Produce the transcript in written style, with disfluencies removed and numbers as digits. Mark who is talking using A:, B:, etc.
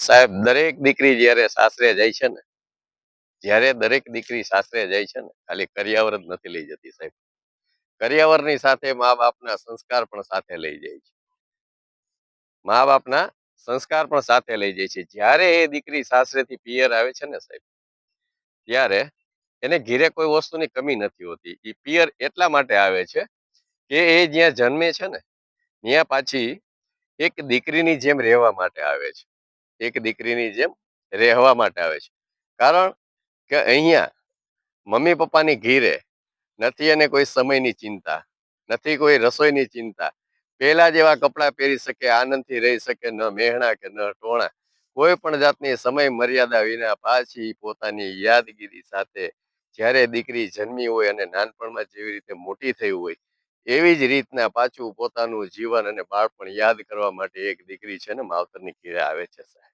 A: સાહેબ, દરેક દીકરી જ્યારે સાસરે જાય છે ને, જ્યારે દરેક દીકરી સાસરે જાય છે ને, ખાલી કરિયાવર જ નથી લઈ જતી સાહેબ. કરિયાવરની સાથે મા બાપના સંસ્કાર પણ સાથે લઈ જાય છે. મા બાપના સંસ્કાર પણ સાથે લઈ જાય છે. જ્યારે એ દીકરી સાસરેથી પિયર આવે છે ને સાહેબ, ત્યારે એને ઘીરે કોઈ વસ્તુની કમી નથી હોતી. એ પિયર એટલા માટે આવે છે કે એ જ્યાં જન્મે છે ને, ત્યાં પાછી એક દીકરીની જેમ રહેવા માટે આવે છે. એક દીકરીની જેમ રહેવા માટે આવે છે. કારણ કે અહીંયા મમ્મી પપ્પાની ઘીરે નથી એને કોઈ સમયની ચિંતા, નથી કોઈ રસોઈની ચિંતા. પહેલા જેવા કપડાં પહેરી શકે, આનંદથી રહી શકે, ન મહેણા કે ન ટોણા. કોઈ પણ જાતની સમય મર્યાદા વિના પાછી પોતાની યાદગીરી સાથે જ્યારે દીકરી જન્મી હોય અને નાનપણમાં જેવી રીતે મોટી થઈ હોય, એવી જ રીતના પાછું પોતાનું જીવન અને બાળપણ યાદ કરવા માટે એક દીકરી છે ને માવતરની ઘીરે આવે છે સાહેબ.